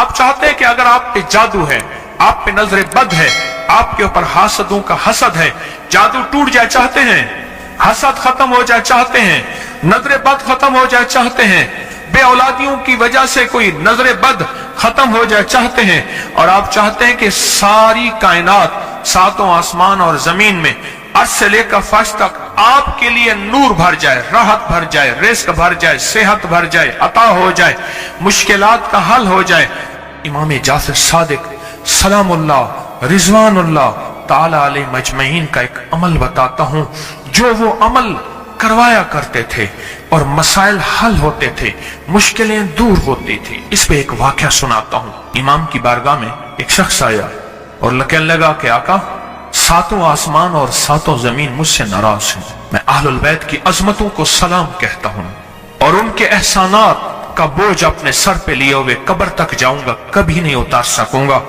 आप चाहते हैं कि अगर आप पे जादू है, आप पे नजर बद है, आपके ऊपर हासदों का हसद है, जादू टूट जाए चाहते हैं, हसद खत्म हो जाए चाहते हैं, नजर बद खत्म हो जाए चाहते हैं, बे औलादियों की वजह से कोई नजर बद खत्म हो जाए चाहते हैं, और आप चाहते हैं कि सारी कायनात, सातों आसमान और जमीन में अर्श से लेकर फर्श तक आपके लिए नूर भर जाए, राहत भर जाए, रिस्क भर जाए, सेहत भर जाए, अता हो जाए, मुश्किलात का हल हो जाए। इमाम जाफर सादिक सलामुल्लाह रिजवानुल्लाह ताला अलैहि मजमईन का एक अमल बताता हूं, जो वो अमल करवाया करते थे और मसाइल हल होते थे, मुश्किलें दूर होती थी। इस पे एक वाकया सुनाता हूं। इमाम की बारगाह में एक शख्स आया और कहने लगा कि आका, सातों आसमान और सातों जमीन मुझसे नाराज हैं। मैं अहलुल बैत की अजमतों को सलाम कहता हूं और उनके एहसानात का बोझ अपने सर पे लिए हुए कब्र तक जाऊंगा, कभी नहीं उतार सकूंगा।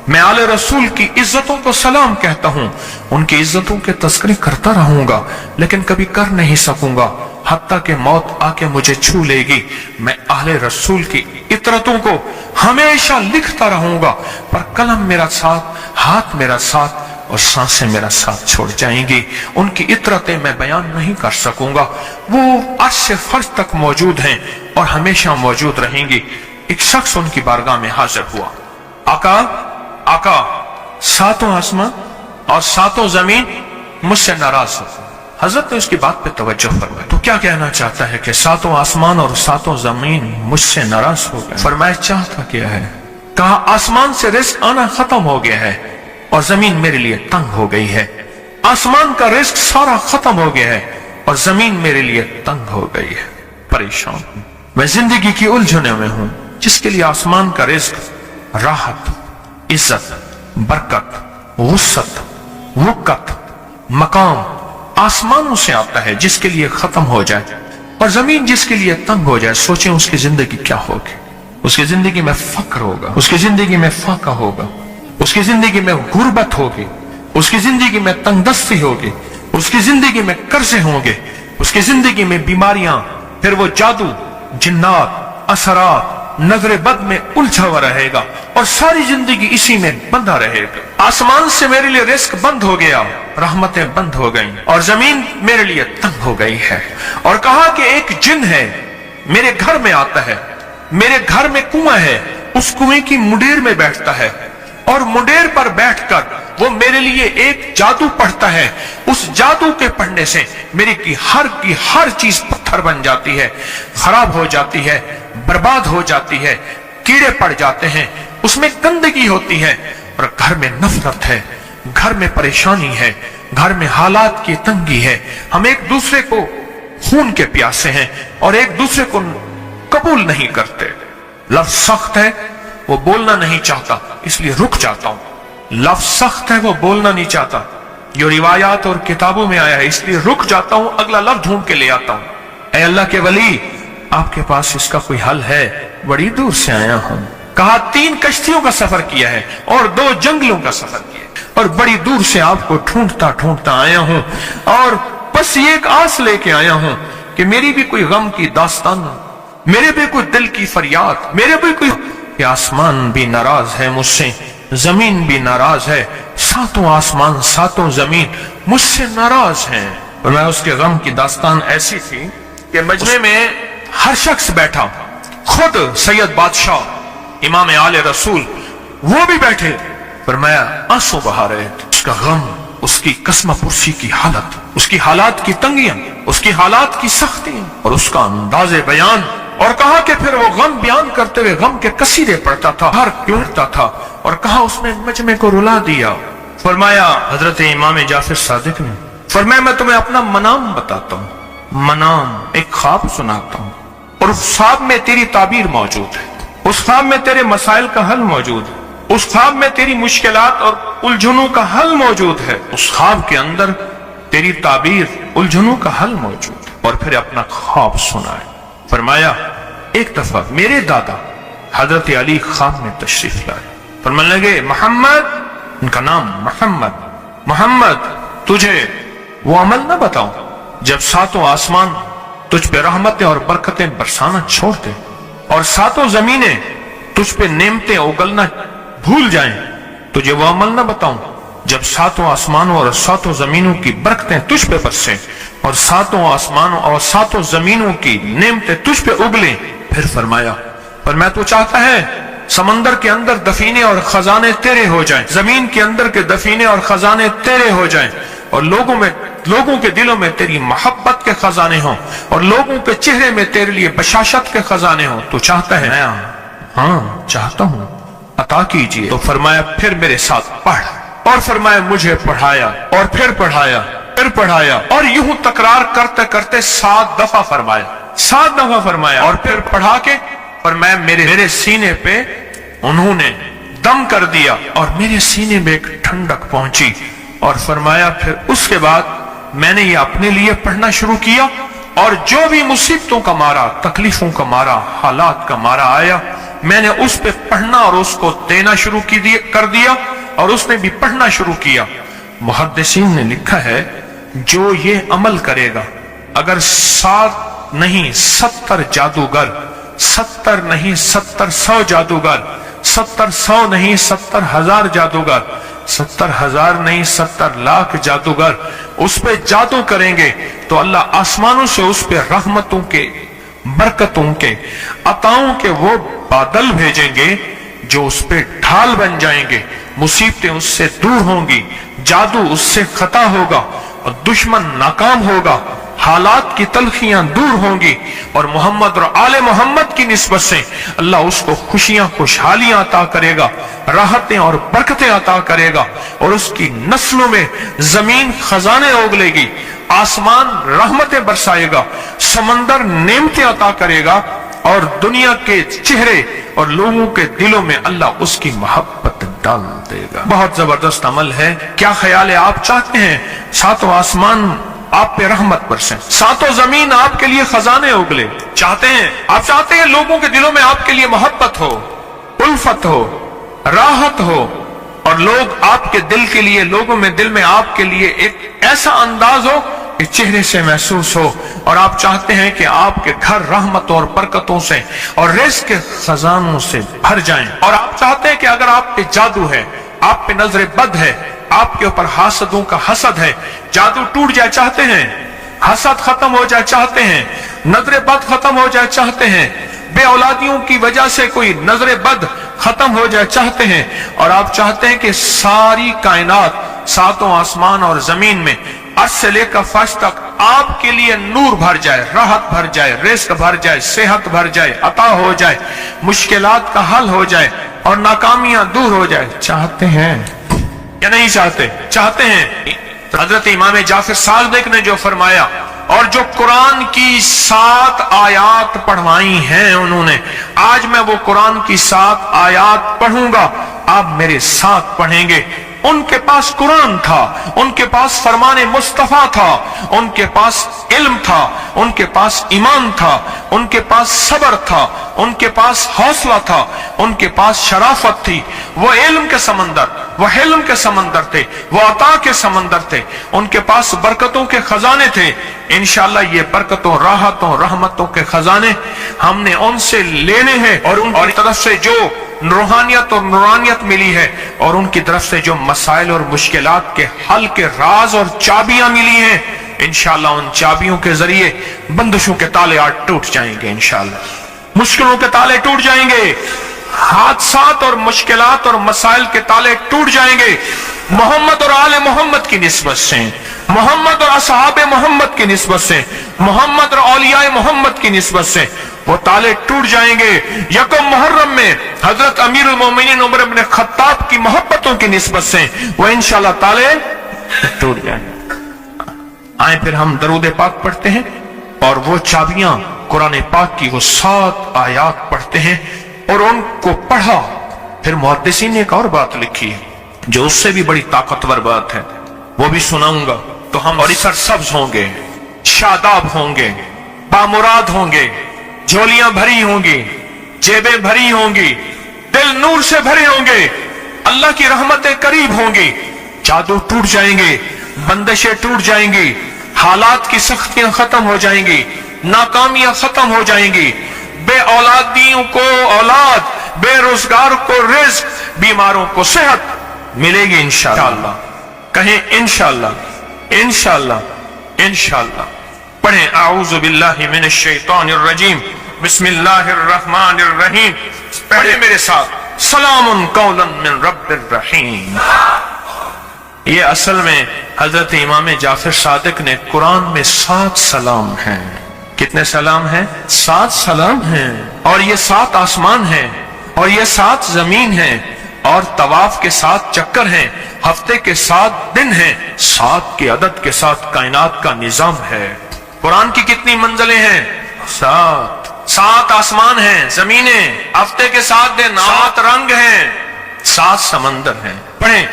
मैं आले रसूल की इज्जतों को सलाम कहता हूं, उनकी इज्जतों के तस्करी करता रहूंगा, लेकिन कभी कर नहीं सकूंगा, हत्ता कि मौत आके मुझे छू लेगी। मैं आले रसूल की इतरतों को हमेशा लिखता रहूंगा, पर कलम मेरा साथ, हाथ मेरा साथ और सांसें मेरा साथ छोड़ जाएंगी। उनकी इतरतें मैं बयान नहीं कर सकूंगा। वो अर्श से फर्श तक मौजूद हैं और हमेशा मौजूद रहेंगी। एक शख्स उनकी बारगाह में हाजिर हुआ। आका, आका, सातों आसमान और सातों जमीन मुझसे नाराज हो। हजरत ने उसकी बात पे तवज्जो फरमाई। तो क्या कहना चाहता है कि सातों आसमान और सातों जमीन मुझसे नाराज हो गए? फरमाया चाहता क्या है? कहा आसमान से रिस्क आना खत्म हो गया है और जमीन मेरे लिए तंग हो गई है। आसमान का रिस्क सारा खत्म हो गया है और जमीन मेरे लिए तंग हो गई है, परेशान हूं। मैं जिंदगी की उलझनों में हूं। जिसके लिए आसमान का रिस्क, राहत, इज्जत, बरकत, वुसअत, वुकत, मकाम आसमानों से आता है, जिसके लिए खत्म हो जाए, और जमीन जिसके लिए तंग हो जाए, सोचें उसकी जिंदगी क्या होगी। उसकी जिंदगी में फक्र होगा, उसकी जिंदगी में फाका होगा, उसकी जिंदगी में गुर्बत होगी, उसकी जिंदगी में तंगदस्ती होगी, उसकी जिंदगी में कर्जे होंगे, उसकी जिंदगी में बीमारियां, फिर वो जादू, जिन्नात, असरात, नजर बद में उलझा हुआ रहेगा और सारी जिंदगी इसी में बंधा रहेगा। आसमान से मेरे लिए रिस्क बंद हो गया, रहमतें बंद हो गई और जमीन मेरे लिए तंग हो गई है। और कहा कि एक जिन है, मेरे घर में आता है, मेरे घर में कुआं है, उस कुएं की मुंडेर में बैठता है और मुंडेर पर बैठकर वो मेरे लिए एक जादू पढ़ता है। उस जादू के पढ़ने से मेरी की हर चीज पत्थर बन जाती है, खराब हो जाती है, बर्बाद हो जाती है, कीड़े पड़ जाते हैं, उसमें गंदगी होती है और घर में नफरत है, घर में परेशानी है, घर में हालात की तंगी है। हम एक दूसरे को खून के प्यासे हैं और एक दूसरे को कबूल नहीं करते। लफ्ज सख्त है, वो बोलना नहीं चाहता, इसलिए रुक जाता हूं। लफ्ज सख्त है, वो बोलना नहीं चाहता, जो रिवायात और किताबों में आया है, इसलिए रुक जाता हूं, अगला लफ्ज ढूंढ के ले आता हूं। ऐ अल्लाह के वली, आपके पास इसका कोई हल है? बड़ी दूर से आया हूं। कहा 3 कश्तियों का सफर किया है और 2 जंगलों का सफर किया और बड़ी दूर से आपको ढूंढता ढूंढता आया हूं और बस ये एक आस लेके आया हूं कि मेरी भी कोई गम की दास्तान, मेरे भी कोई दिल की फरियाद, मेरे भी कोई। कि आसमान भी नाराज है मुझसे, जमीन भी नाराज है, सातों आसमान सातों जमीन मुझसे नाराज हैं। और मैं उसके गम की दास्तान ऐसी थी कि मजमे में हर शख्स बैठा, खुद सैयद बादशाह इमाम आले रसूल वो भी बैठे, पर मैं आंसू बहा रहे थे। उसका गम, उसकी कसम पुरसी की हालत, उसकी हालात की तंगियां, उसकी हालात की सख्तियां और उसका अंदाजे बयान। और कहा कि फिर वो गम बयान करते हुए गम के कसीदे पढ़ता था, हर क्योंता था और कहा उसने मजमे को रुला दिया। फरमाया हजरत इमाम जाफर सादिक ने, फरमाया मैं तुम्हें अपना मनाम बताता हूँ, मनाम एक ख्वाब सुनाता हूँ और उस ख्वाब में तेरी ताबीर मौजूद है, उस ख्वाब में तेरे मसाइल का हल मौजूद है, उस ख्वाब में तेरी मुश्किलात और उलझनों का हल मौजूद है, उस ख्वाब के अंदर तेरी ताबीर, उलझनों का हल मौजूद है। और फिर अपना ख्वाब सुनाए। फरमाया एक दफा मेरे दादा हजरत अली ख्वाब में तशरीफ लाए, फरमाने लगे मोहम्मद, उनका नाम मोहम्मद, मोहम्मद तुझे वो अमल न बताऊं जब सातों आसमान तुझ पे रहमतें और बरकतें बरसाना छोड़ दे और सातों जमीनें तुझ पे नेमतें उगलना भूल जाएं, तुझे वो अमल न बताऊं जब सातों आसमानों और सातों जमीनों की बरकतें तुझ पे बरसें और सातों आसमानों और सातों जमीनों की नेमतें तुझ पे उगलें। फिर फरमाया, पर मैं तो चाहता है समंदर के अंदर दफीने और खजाने तेरे हो जाएं, जमीन के अंदर के दफीने और खजाने तेरे हो जाएं, और लोगों के दिलों में तेरी मोहब्बत के खजाने हों, और लोगों के चेहरे में तेरे लिए बशाशत के खजाने हों। तो चाहता है? हाँ चाहता हूं, अता कीजिए। तो फरमाया, फिर मेरे साथ पढ़। और फरमाया, मुझे पढ़ाया और फिर पढ़ाया, फिर पढ़ाया, और यूं तकरार करते करते 7 दफा फरमाया, 7 दफा फरमाया। और फिर पढ़ा के फरमाया, मेरे सीने पे उन्होंने दम कर दिया और मेरे सीने में एक ठंडक पहुंची। और फरमाया, फिर उसके बाद मैंने ये अपने लिए पढ़ना शुरू किया, और जो भी मुसीबतों का मारा, तकलीफों का मारा, हालात का मारा आया, मैंने उस पे पढ़ना और उसको देना शुरू कर दिया, और उसने भी पढ़ना शुरू किया। मुहद्दिसीन ने लिखा है, जो ये अमल करेगा, अगर 7 नहीं 70 जादूगर, 70 नहीं 70 जादूगर, 70 नहीं 70,000 जादूगर, 70,000 नहीं 70 लाख जादूगर उस पे जादू करेंगे, तो अल्लाह आसमानों से उस पे रहमतों के, बरकतों के, अताओं के वो बादल भेजेंगे जो उस पे ढाल बन जाएंगे। मुसीबतें उससे दूर होंगी, जादू उससे खता होगा, और दुश्मन नाकाम होगा, हालात की तलखियां दूर होंगी, और मोहम्मद और आले मोहम्मद की निस्बत से अल्लाह उसको खुशियां, खुशहालियां अता करेगा, राहतें और बरकतें अता करेगा, और उसकी नस्लों में जमीन खजाने उगलेगी, आसमान रहमतें बरसाएगा, समंदर नेमतें अता करेगा, और दुनिया के चेहरे और लोगों के दिलों में अल्लाह उसकी मोहब्बत डाल देगा। बहुत जबरदस्त अमल है। क्या ख्याल है? आप चाहते हैं 7 आसमान आप पे रहमत बरसे, 7 जमीन आपके लिए खजाने उगले? चाहते हैं? आप चाहते हैं लोगों के दिलों में आपके लिए मोहब्बत हो, उल्फत हो, राहत हो, और लोग आपके दिल के लिए, लोगों में दिल में आपके लिए एक ऐसा अंदाज हो कि चेहरे से महसूस हो, और आप चाहते हैं कि आपके घर रहमतों और बरकतों से और रिज़्क़ के खजानों से भर जाएं, और आप चाहते हैं कि अगर आप पे जादू है, आप पे नजर बद है, आपके ऊपर हासदों का हसद है, जादू टूट जाए चाहते हैं, हसद खत्म हो जाए चाहते हैं, नजर बद खत्म हो जाए चाहते हैं, बे औलादियों की वजह से कोई नजर बद खत्म हो जाए चाहते हैं, और आप चाहते हैं कि सारी कायनात, 7 आसमान और जमीन में अर्श से लेकर फर्श तक आपके लिए नूर भर जाए, राहत भर जाए, रिज़्क़ भर जाए, सेहत भर जाए, अता हो जाए, मुश्किलात का हल हो जाए, और नाकामियां दूर हो जाए। चाहते हैं या नहीं चाहते? चाहते हैं। हजरत इमाम जाफर सादिक ने जो फरमाया, और जो कुरान की 7 आयात पढ़वाई हैं उन्होंने, आज मैं वो कुरान की 7 आयात पढ़ूंगा, आप मेरे साथ पढ़ेंगे। उनके पास कुरान था, उनके पास फरमाने मुस्तफा था, उनके पास इल्म था, उनके पास ईमान था, उनके पास सब्र था, उनके पास हौसला था, उनके पास शराफत थी। वो इल्म के समंदर, वो हिल्म के समंदर थे, वो अता के समंदर थे, उनके पास बरकतों के खजाने थे। इंशाअल्लाह ये बरकतों, राहतों, रहमतों के खजाने हमने उनसे लेने हैं, और उनकी तरफ से जो रूहानियत और नूरानियत मिली है, और उनकी तरफ से जो मसाइल और मुश्किलात के हल के राज और चाबियां मिली हैं, इंशाअल्लाह उन चाबियों के जरिए बंदिशों के ताले आज टूट जाएंगे। इंशाअल्लाह मुश्किलों के ताले टूट जाएंगे, हादसात और मुश्किलात और मसाइल के ताले टूट जाएंगे। मोहम्मद और आले मोहम्मद की निस्बत से, मोहम्मद और असहाबे मोहम्मद की निस्बत से, मोहम्मद और औलियाए मोहम्मद की निस्बत से वो ताले टूट जाएंगे। यकम मुहर्रम में हजरत अमीरुल मोमिनीन उमर इब्न खत्ताब की मोहब्बतों की निस्बत से वो इंशाअल्लाह ताले टूट जाएंगे। आए फिर हम दरूद पाक पढ़ते हैं, और वो चाबियां कुरान पाक की वो 7 आयात पढ़ते हैं, और उनको पढ़ा। फिर मुहद्दिसीन ने एक और बात लिखी है जो उससे भी बड़ी ताकतवर बात है, वो भी सुनाऊंगा। तो हम और सरसब्ज होंगे, शादाब होंगे, बामुराद होंगे, झोलियां भरी होंगी, जेबें भरी होंगी, दिल नूर से भरे होंगे, अल्लाह की रहमतें करीब होंगी, जादू टूट जाएंगे, बंदिशें टूट जाएंगी, हालात की सख्तियां खत्म हो जाएंगी, नाकामियां खत्म हो जाएंगी, बे औलादियों को औलाद, बेरोजगार को रिज्क, बीमारों को सेहत मिलेगी इंशाअल्लाह। कहें इंशाअल्लाह, इंशाअल्लाह, इंशाअल्लाह। पढ़ें आऊज़ु बिल्लाहि मिनश शैतानिर रजीम, बिस्मिल्लाहिर रहमानिर रहीम। पढ़े मेरे साथ, सलामुन कौलन मिन रब्बिर रहीम। ये असल में हजरत इमाम जाफर सादिक ने कुरान में 7 सलाम हैं। कितने सलाम हैं? 7 सलाम हैं। और ये 7 आसमान हैं, और ये 7 जमीन हैं, और तवाफ के 7 चक्कर हैं, हफ्ते के 7 दिन हैं, 7 के अदद के साथ कायनात का निजाम है। कुरान की कितनी मंजिलें हैं? 7 आसमान हैं, जमीनें, हफ्ते के 7 दिन, 7 रंग हैं, 7 समंदर हैं। पढ़ें,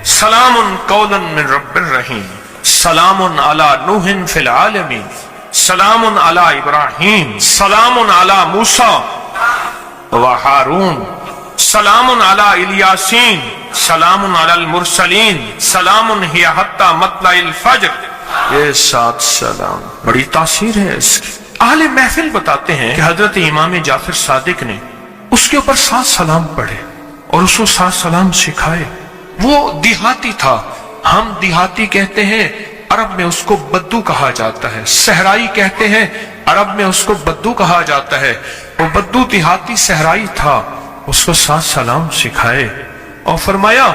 सलामुन कौलन मिन रब्बिर रहीम, सलामुन अला नूहिन फिल आलमीन, सलामुन अला इब्राहीम, सलामुन अला मूसा व हारून, सलामुन अला इलियासीन, सलामुन अलल मुरसलीन, सलामुन हिया हत्ता मतलाइल फज्र। ये 7 सलाम, बड़ी तासीर है इसकी। अहले महफिल बताते हैं कि हजरत इमाम जाफर सादिक ने उसके ऊपर 7 सलाम पढ़े और उसको 7 सलाम सिखाए। वो देहाती था, हम देहाती कहते हैं, अरब में उसको बद्दू कहा जाता है। सहराई कहते हैं, अरब में उसको बद्दू कहा जाता है। वो बद्दू देहाती सहराई था, उसको 7 सलाम सिखाए और फरमाया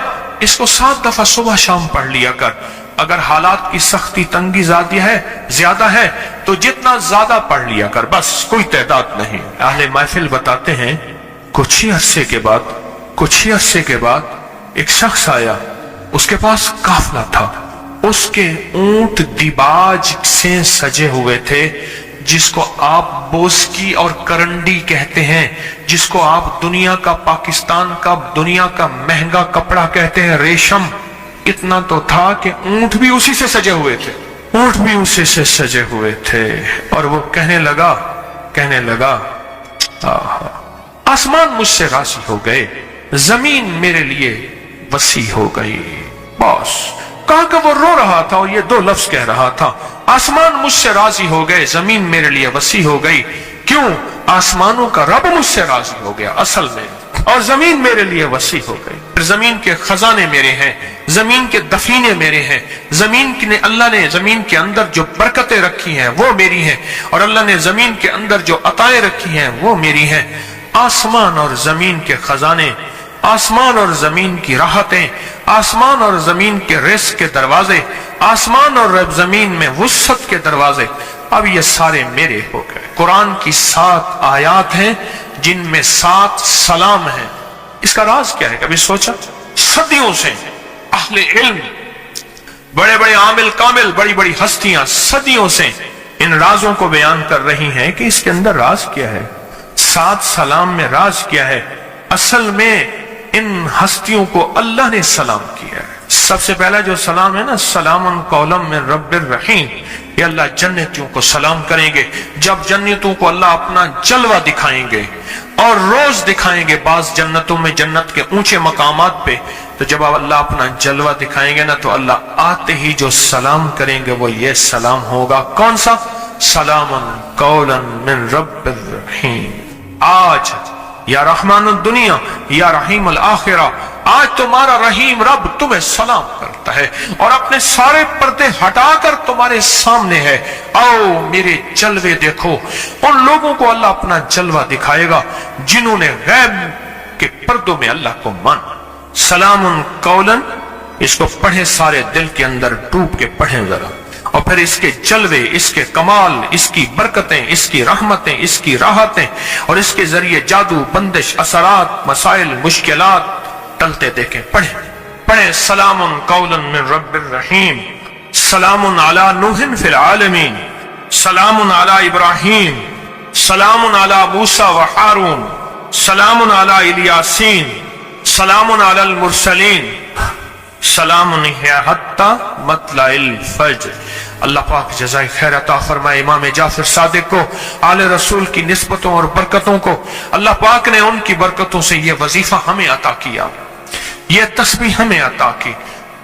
इसको 7 दफा सुबह शाम पढ़ लिया कर। अगर हालात की सख्ती तंगी ज्यादा है तो जितना ज्यादा पढ़ लिया कर, बस कोई तादाद नहीं। अहले महफिल बताते हैं कुछ ही अरसे के बाद एक शख्स आया, उसके पास काफला था, उसके ऊंट दिबाज से सजे हुए थे, जिसको आप बोस्की और करंडी कहते हैं, जिसको आप दुनिया का, पाकिस्तान का दुनिया का महंगा कपड़ा कहते हैं, रेशम। इतना तो था कि ऊंट भी उसी से सजे हुए थे, ऊंट भी उसी से सजे हुए थे। और वो कहने लगा आसमान मुझसे राजी हो गए, जमीन मेरे लिए वसी हो गई। बस कहा कि वो रो रहा था और ये 2 लफ्ज कह रहा था, आसमान मुझसे राजी हो गए, जमीन मेरे लिए वसी हो गई। क्यों? आसमानों का रब मुझसे राजी हो गया असल में, और जमीन मेरे लिए वसी हो गई। जमीन के खजाने मेरे हैं, जमीन के दफीने मेरे हैं, अल्लाह ने जमीन के अंदर जो बरकतें रखी हैं वो मेरी हैं, और अल्लाह ने जमीन के अंदर जो अताएं रखी हैं वो मेरी हैं। आसमान और जमीन के खजाने, आसमान और जमीन की राहतें, आसमान और जमीन के रिस्क के दरवाजे, आसमान और जमीन में वुसअत के दरवाजे, अब ये सारे मेरे हो गए। कुरान की 7 आयात हैं जिनमें 7 सलाम हैं। इसका राज क्या है? कभी सोचा? सदियों से अहले इल्म, बड़े बड़े आमिल कामिल, बड़ी बड़ी हस्तियां सदियों से इन राजों को बयान कर रही हैं कि इसके अंदर राज क्या है, 7 सलाम में राज क्या है। असल में इन हस्तियों को अल्लाह ने सलाम किया है। सबसे पहला जो सलाम है ना, सलामुन कौलम मिन रब्बिर रहीम, ये अल्लाह जन्नतियों को सलाम करेंगे। जब जन्नतियों को अल्लाह अपना जलवा दिखाएंगे और रोज दिखाएंगे, बाज जन्नतों में जन्नत के ऊंचे मकामात पे, तो जब अल्लाह अपना जलवा दिखाएंगे ना, तो अल्लाह आते ही जो सलाम करेंगे वो ये सलाम होगा। कौन सा? सलामुन कौलन मिन रब्बिर रहीम। आज या रहमान दुनिया या रहीम अल आखिरा, आज तुम्हारा रहीम रब तुम्हें सलाम करता है और अपने सारे पर्दे हटाकर तुम्हारे सामने है। आओ मेरे जलवे देखो। उन लोगों को अल्लाह अपना जलवा दिखाएगा जिन्होंने गैब के पर्दों में अल्लाह को माना। सलामुन कौलन, इसको पढ़े, सारे दिल के अंदर डूब के पढ़े जरा, और फिर इसके जलवे, इसके कमाल, इसकी बरकतें, इसकी रहमतें, इसकी राहतें, और इसके जरिए जादू, बंदिश, असरात, मसाइल, मुश्किलात टलते देखें। पढ़े सलामुन कौलन मिन रब्बिर रहीम, सलामुन अला नूहिन फिल आलमीन, सलामुन अला इब्राहीम, सलामुन अला मूसा व हारून, सलामुन अला इलियासीन, सलामुन अलल मुरसलीन, सलामुन हिया हत्ता मतलाइल फज्र। अल्लाह पाक जज़ाए खैर अता फरमाए इमाम जाफर सादिक को, आले रसूल की निस्बतों और बरकतों को। अल्लाह पाक ने उनकी बरकतों से यह वजीफा हमें अता किया, यह तस्बीह हमें अता की।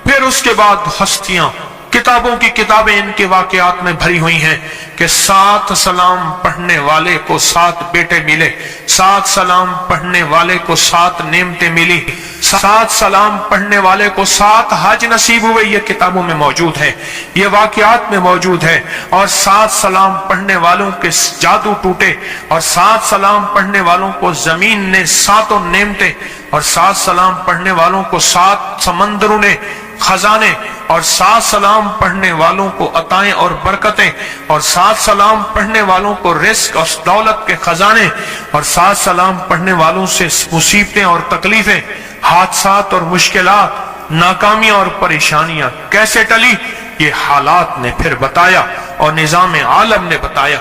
फिर उसके बाद हस्तियां, किताबों की किताबें इनके वाकयात में भरी हुई हैं। کہ 7 سلام پڑھنے والے کو 7 بیٹے ملے، 7 سلام پڑھنے والے کو 7 نعمتیں ملی، 7 سلام پڑھنے والے کو 7 حج نصیب ہوئے۔ یہ کتابوں میں موجود ہے، یہ واقعات میں موجود ہے۔ اور 7 سلام پڑھنے والوں کے جادو ٹوٹے، اور 7 سلام پڑھنے والوں کو زمین نے 7 نعمتیں، اور 7 سلام پڑھنے والوں کو 7 سمندروں نے خزانے، اور 7 سلام پڑھنے والوں کو عطائیں اور برکتیں، اور 7 سلام پڑھنے والوں کو رزق اور دولت کے خزانے، اور 7 سلام پڑھنے والوں سے مصیبتیں اور تکلیفیں، حادثات اور مشکلات، ناکامیاں اور پریشانیاں کیسے ٹلی، یہ حالات نے پھر بتایا اور نظام عالم نے بتایا۔